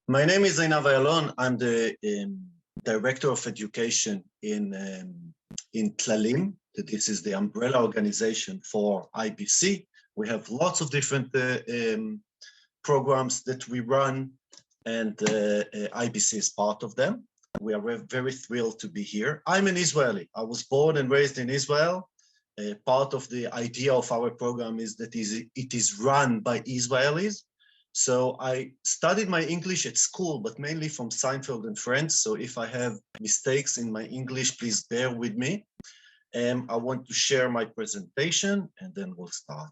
My name is Zainav Ayalon. I'm the Director of Education in Tlalim. This is the umbrella organization for IBC. We have lots of different programs that we run, and IBC is part of them. We are very thrilled to be here. I'm an Israeli. I was born and raised in Israel. Part of the idea of our program is that it is run by Israelis. So I studied my English at school, but mainly from Seinfeld and Friends. So if I have mistakes in my English, please bear with me. I want to share my presentation and then we'll start.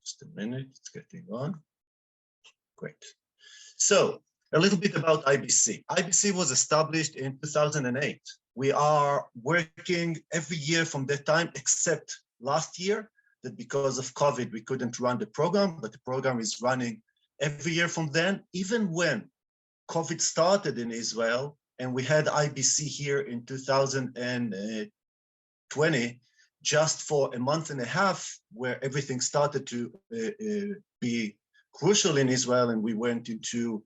Just a minute, it's getting on. Great. So a little bit about IBC. IBC was established in 2008. We are working every year from that time, except last year, that because of COVID, we couldn't run the program, but the program is running every year from then. Even when COVID started in Israel, and we had IBC here in 2020, just for a month and a half, where everything started to be crucial in Israel, and we went into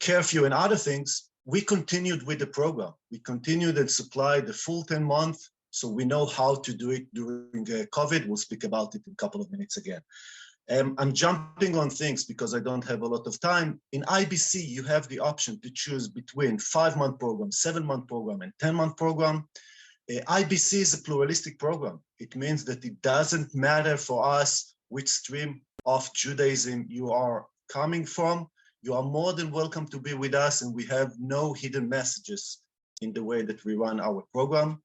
curfew and other things, we continued with the program. We continued and supplied the full 10 months, so we know how to do it during COVID. We'll speak about it in a couple of minutes again. I'm jumping on things because I don't have a lot of time. In IBC, you have the option to choose between 5-month program, 7-month program, and 10-month program. IBC is a pluralistic program. It means that it doesn't matter for us which stream of Judaism you are coming from. You are more than welcome to be with us, and we have no hidden messages in the way that we run our program.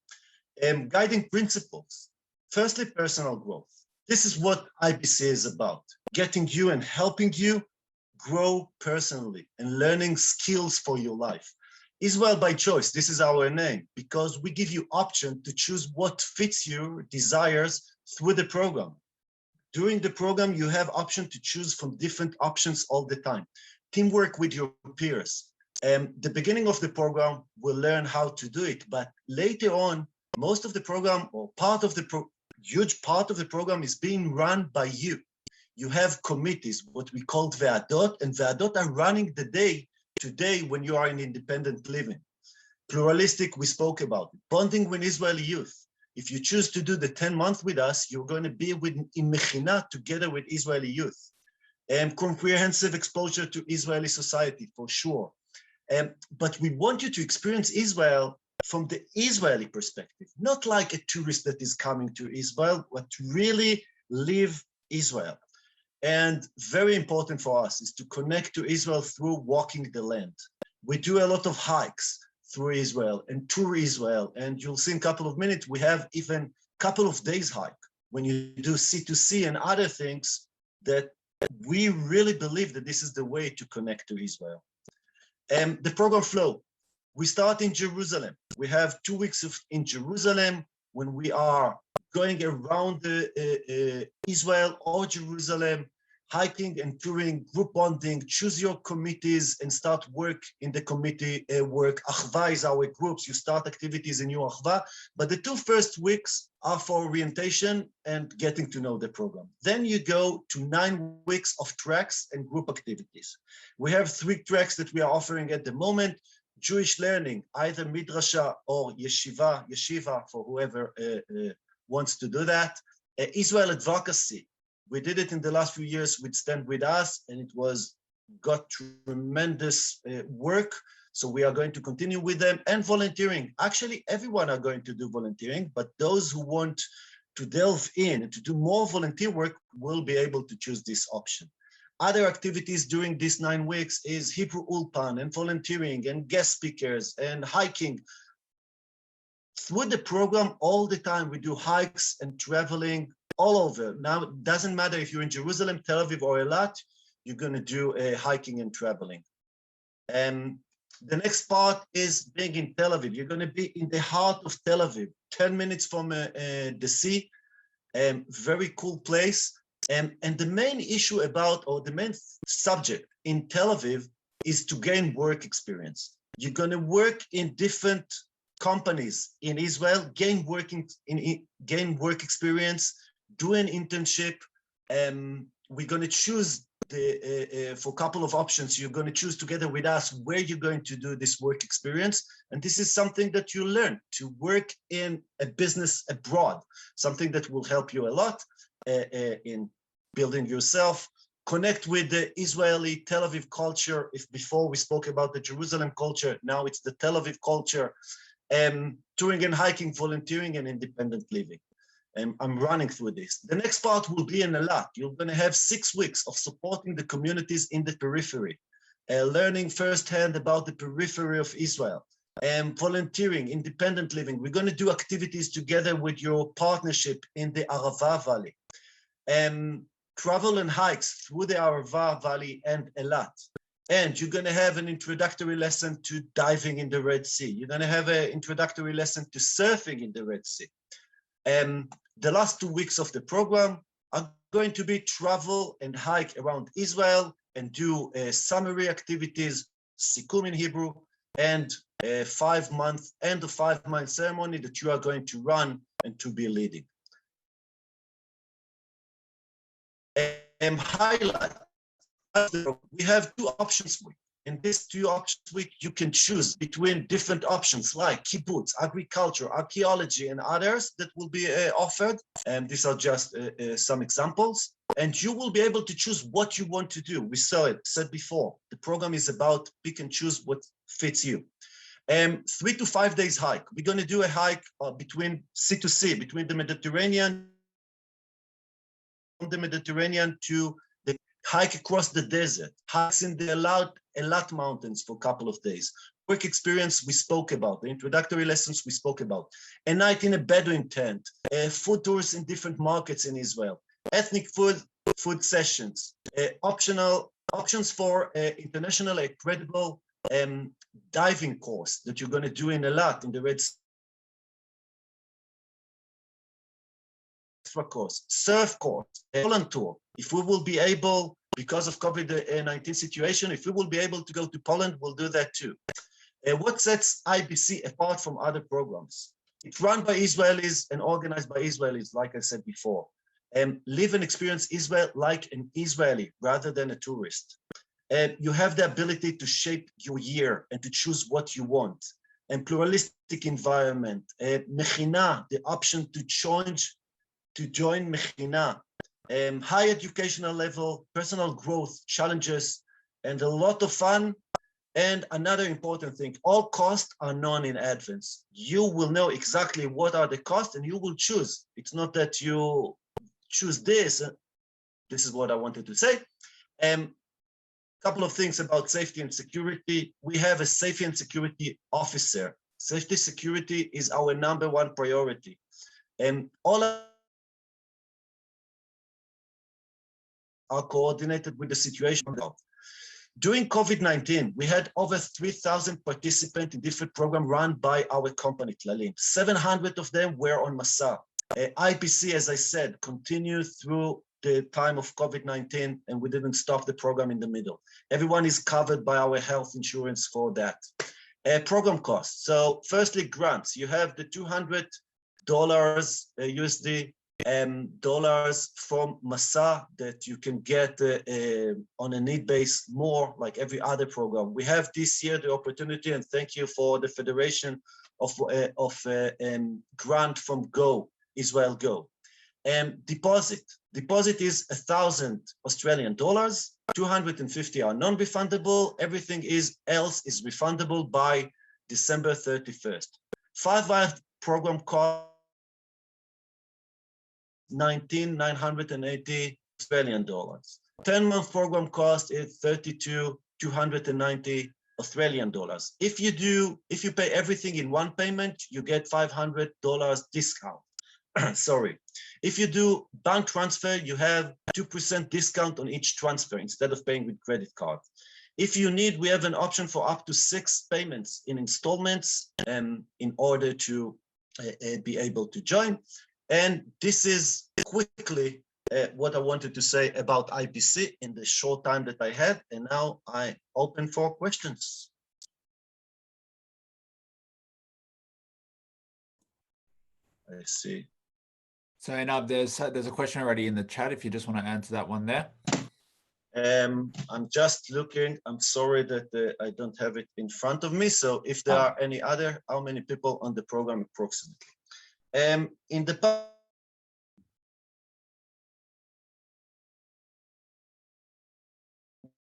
Guiding principles. Firstly, personal growth. This is what IBC is about, getting you and helping you grow personally and learning skills for your life. Israel by choice, this is our name, because we give you option to choose what fits your desires through the program. During the program, you have option to choose from different options all the time. Teamwork with your peers. The beginning of the program will learn how to do it, but later on, most of the program or huge part of the program is being run by you. You have committees, what we call Ve'adot, and Ve'adot are running the day today when you are in independent living. Pluralistic, we spoke about it. Bonding with Israeli youth. If you choose to do the 10 months with us, you're going to be in Mechina together with Israeli youth. Comprehensive exposure to Israeli society, for sure. But we want you to experience Israel from the Israeli perspective, not like a tourist that is coming to Israel, but really live Israel. And very important for us is to connect to Israel through walking the land. We do a lot of hikes through Israel and tour Israel, and you'll see in a couple of minutes, we have even a couple of days hike when you do C2C and other things that we really believe that this is the way to connect to Israel. The program flow, we start in Jerusalem. We have 2 weeks in Jerusalem when we are going around Israel or Jerusalem, hiking and touring, group bonding, choose your committees and start work in the committee work. Achva is our groups, you start activities in your Achva, but the 2 first weeks are for orientation and getting to know the program. Then you go to 9 weeks of tracks and group activities. We have 3 tracks that we are offering at the moment. Jewish learning, either midrasha or yeshiva for whoever wants to do that. Israel advocacy. We did it in the last few years with Stand With Us, and it got tremendous work. So we are going to continue with them, and volunteering. Actually, everyone are going to do volunteering, but those who want to delve in and to do more volunteer work will be able to choose this option. Other activities during these 9 weeks is Hebrew Ulpan and volunteering and guest speakers and hiking. Through the program, all the time, we do hikes and traveling all over. Now, it doesn't matter if you're in Jerusalem, Tel Aviv, or Eilat, you're going to do hiking and traveling. And the next part is being in Tel Aviv. You're going to be in the heart of Tel Aviv, 10 minutes from the sea. Very cool place. And the main issue the main subject in Tel Aviv is to gain work experience. You're going to work in different companies in Israel, gain work experience, do an internship. We're going to choose for a couple of options. You're going to choose together with us where you're going to do this work experience. And this is something that you learn to work in a business abroad, something that will help you a lot in building yourself, connect with the Israeli Tel Aviv culture. If before we spoke about the Jerusalem culture, now it's the Tel Aviv culture, touring and hiking, volunteering and independent living. I'm running through this. The next part will be in Eilat. You're going to have 6 weeks of supporting the communities in the periphery, learning firsthand about the periphery of Israel, volunteering, independent living. We're going to do activities together with your partnership in the Arava Valley, travel and hikes through the Arava Valley and Eilat. And you're going to have an introductory lesson to diving in the Red Sea. You're going to have an introductory lesson to surfing in the Red Sea. The last 2 weeks of the program are going to be travel and hike around Israel and do summary activities, sikum in Hebrew, and end of 5-month ceremony that you are going to run and to be leading. Highlight. We have 2 options week. In this 2 options week, you can choose between different options like kibbutz, agriculture, archaeology, and others that will be offered. And these are just some examples. And you will be able to choose what you want to do. We said before, the program is about pick and choose what fits you. 3 to 5 days hike. We're going to do a hike between sea to sea, between the Mediterranean, from the Mediterranean to the hike across the desert, hikes in the Eilat Mountains for a couple of days. Work experience we spoke about, the introductory lessons we spoke about, a night in a Bedouin tent, food tours in different markets in Israel, ethnic food sessions, options for international credible diving course that you're going to do in Eilat, in the Red Sea. Course, surf course, Poland tour. If we will be able, because of COVID-19 situation, if we will be able to go to Poland, we'll do that too. What sets IBC apart from other programs? It's run by Israelis and organized by Israelis, like I said before. Live and experience Israel like an Israeli rather than a tourist. You have the ability to shape your year and to choose what you want. And pluralistic environment, mechina, the option to join Mechina, high educational level, personal growth, challenges, and a lot of fun. And another important thing, all costs are known in advance. You will know exactly what are the costs and you will choose. It's not that you choose this. This is what I wanted to say. Couple of things about safety and security. We have a safety and security officer. Safety security is our #1 priority. All are coordinated with the situation. During COVID-19, we had over 3,000 participants in different programs run by our company, Tlalim. 700 of them were on Masa. IPC, as I said, continued through the time of COVID-19, and we didn't stop the program in the middle. Everyone is covered by our health insurance for that. Program costs. So firstly, grants. You have the $200 USD dollars from Masa that you can get on a need base more like every other program. We have this year the opportunity, and thank you for the Federation of grant from Go, Israel Go. Deposit is 1,000 Australian dollars, 250 are non-refundable, everything else is refundable by December 31st. 5-month program cost $19,980 Australian dollars. 10-month program cost is $32,290 Australian dollars. If you pay everything in one payment, you get $500 discount. Sorry. If you do bank transfer, you have 2% discount on each transfer instead of paying with credit card. If you need, we have an option for up to 6 payments in installments in order to be able to join. And this is quickly what I wanted to say about IPC in the short time that I had. And now I open for questions. I see. So Einab, there's a question already in the chat if you just want to answer that one there. I'm just looking. I'm sorry that I don't have it in front of me. So if there are any other, how many people on the program approximately? In the past,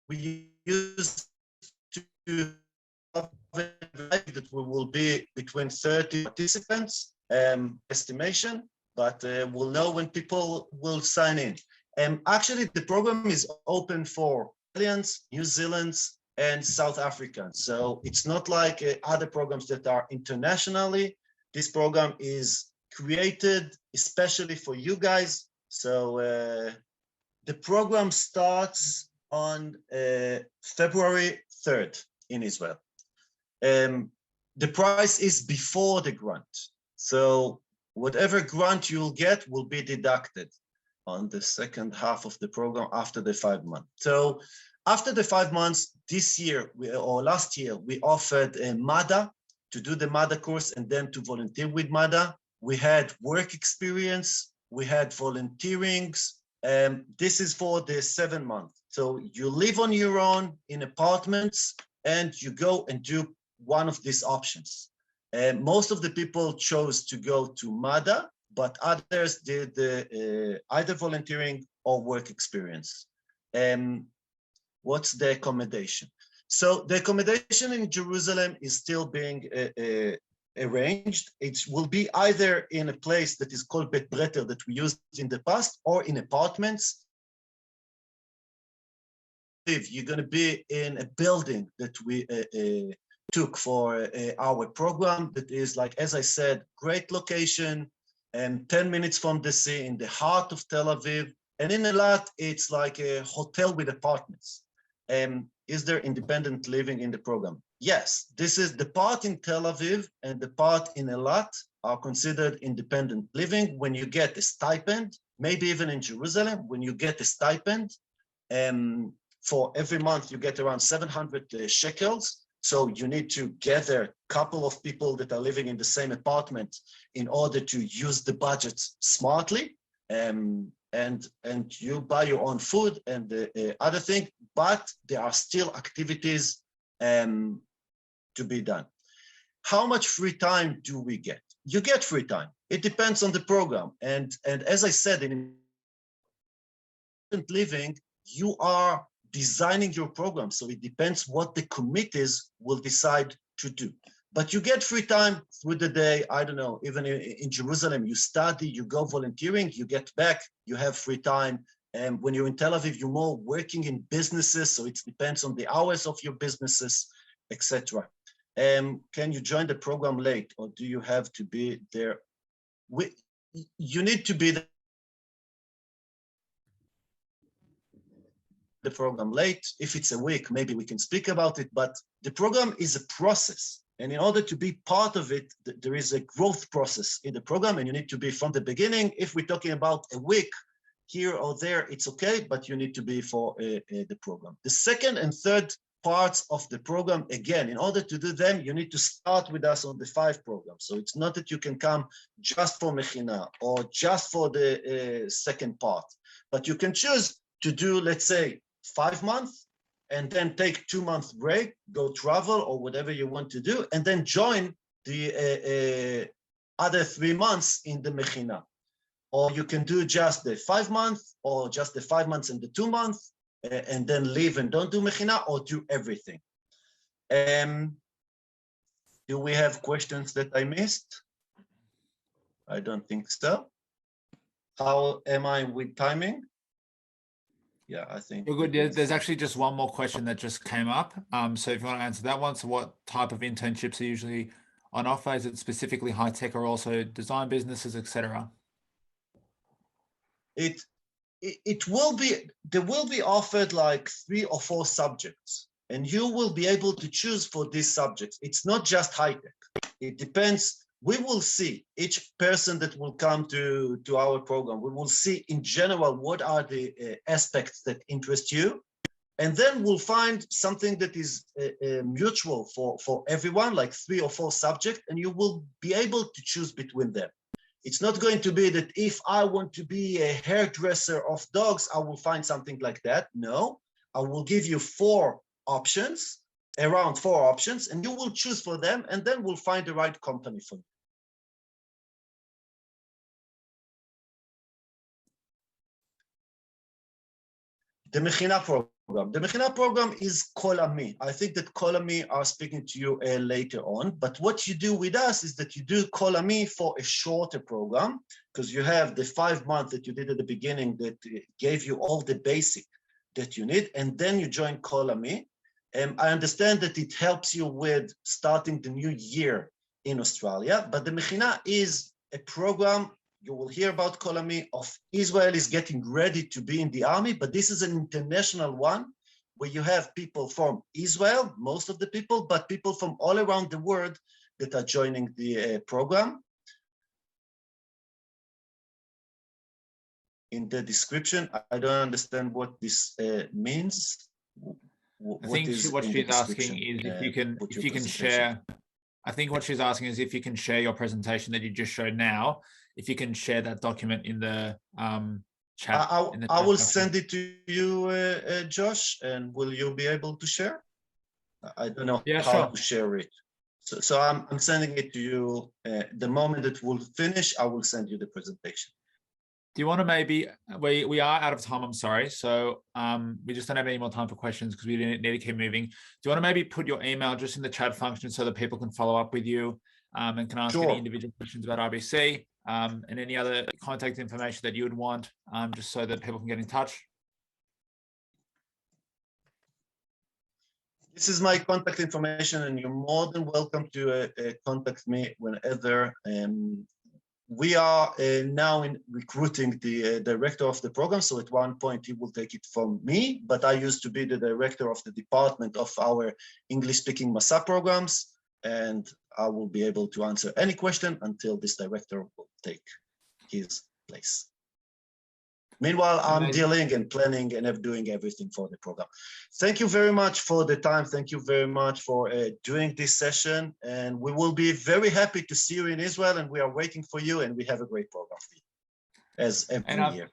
we used to have that we will be between 30 participants, estimation, but we'll know when people will sign in. Actually, the program is open for Australians, New Zealanders, and South Africans. So it's not like other programs that are internationally. This program is created especially for you guys. So the program starts on February 3rd in Israel. The price is before the grant. So whatever grant you'll get will be deducted on the second half of the program after the 5 months. So after the 5 months, this year or last year, we offered a MADA to do the MADA course and then to volunteer with MADA. We had work experience, we had volunteerings. This is for the 7 months. So you live on your own in apartments and you go and do one of these options. Most of the people chose to go to MADA, but others did either volunteering or work experience. What's the accommodation? So the accommodation in Jerusalem is still being arranged. It will be either in a place that is called Bet Bretter that we used in the past, or in apartments. If you're going to be in a building that we took for our program, that is, like, as I said, great location, and 10 minutes from the sea in the heart of Tel Aviv. And in Eilat, it's like a hotel with apartments. Is there independent living in the program? Yes, this is the part in Tel Aviv and the part in Eilat are considered independent living. When you get a stipend, maybe even in Jerusalem, when you get a stipend, for every month you get around 700 shekels. So you need to gather a couple of people that are living in the same apartment in order to use the budget smartly. And you buy your own food and the other thing, but there are still activities to be done. How much free time do we get? You get free time. It depends on the program. And as I said, in living, you are designing your program. So it depends what the committees will decide to do. But you get free time through the day. I don't know, even in Jerusalem, you study, you go volunteering, you get back, you have free time. And when you're in Tel Aviv, you're more working in businesses. So it depends on the hours of your businesses, etc. Can you join the program late, or do you have to be there? You need to be there. The program late. If it's a week, maybe we can speak about it, but the program is a process. And in order to be part of it, there is a growth process in the program, and you need to be from the beginning. If we're talking about a week here or there, it's okay, but you need to be for the program. The second and third parts of the program, again, in order to do them, you need to start with us on the 5 program. So it's not that you can come just for Mechina or just for the second part, but you can choose to do, let's say, 5 months, and then take 2 months break, go travel or whatever you want to do, and then join the other 3 months in the Mechina. Or you can do just the 5 months, or just the 5 months and the 2 months, and then leave and don't do Mechina, or do everything. Do we have questions that I missed? I don't think so. How am I with timing? Yeah, I think you're good. Yeah, there's actually just one more question that just came up. So if you want to answer that one, so what type of internships are usually on offer? Is it specifically high tech or also design businesses, etc.? It will be, there will be offered like 3 or 4 subjects, and you will be able to choose for these subjects. It's not just high tech. It depends. We will see each person that will come to our program. We will see in general what are the aspects that interest you, and then we'll find something that is mutual for everyone, like 3 or 4 subjects, and you will be able to choose between them. It's not going to be that if I want to be a hairdresser of dogs, I will find something like that. No, I will give you around four options, and you will choose for them, and then we'll find the right company for you. The Mechina program. The Mechina program is Kol Ami. I think that Kol Ami are speaking to you later on, but what you do with us is that you do Kol Ami for a shorter program, because you have the 5 months that you did at the beginning that gave you all the basic that you need, and then you join Kol Ami. I understand that it helps you with starting the new year in Australia, but the Mechina is a program. You will hear about Kol Ami of Israelis getting ready to be in the army, but this is an international one where you have people from Israel, most of the people, but people from all around the world that are joining the program. In the description, I don't understand what this means. I think what she's asking is if you can share. I think what she's asking is if you can share your presentation that you just showed now. If you can share that document in the chat. I will send it to you, Josh, and will you be able to share? I don't know how to share it. So I'm sending it to you. The moment it will finish, I will send you the presentation. Do you want to maybe, we are out of time, I'm sorry. So we just don't have any more time for questions because we need to keep moving. Do you want to maybe put your email just in the chat function so that people can follow up with you and can ask any individual questions about RBC and any other contact information that you would want just so that people can get in touch? This is my contact information, and you're more than welcome to contact me whenever. We are now recruiting the director of the program. So at one point he will take it from me, but I used to be the director of the department of our English-speaking Masa programs, and I will be able to answer any question until this director will take his place. Meanwhile, I'm dealing and planning and doing everything for the program. Thank you very much for the time. Thank you very much for doing this session. And we will be very happy to see you in Israel, and we are waiting for you, and we have a great program for you, as every year.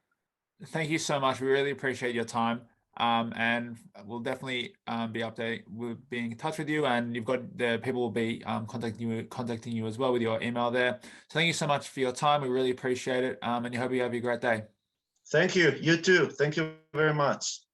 Thank you so much. We really appreciate your time. And we'll definitely we'll be in touch with you, and you've got the people will be contacting you as well with your email there. So thank you so much for your time. We really appreciate it. And I hope you have a great day. Thank you. You too. Thank you very much.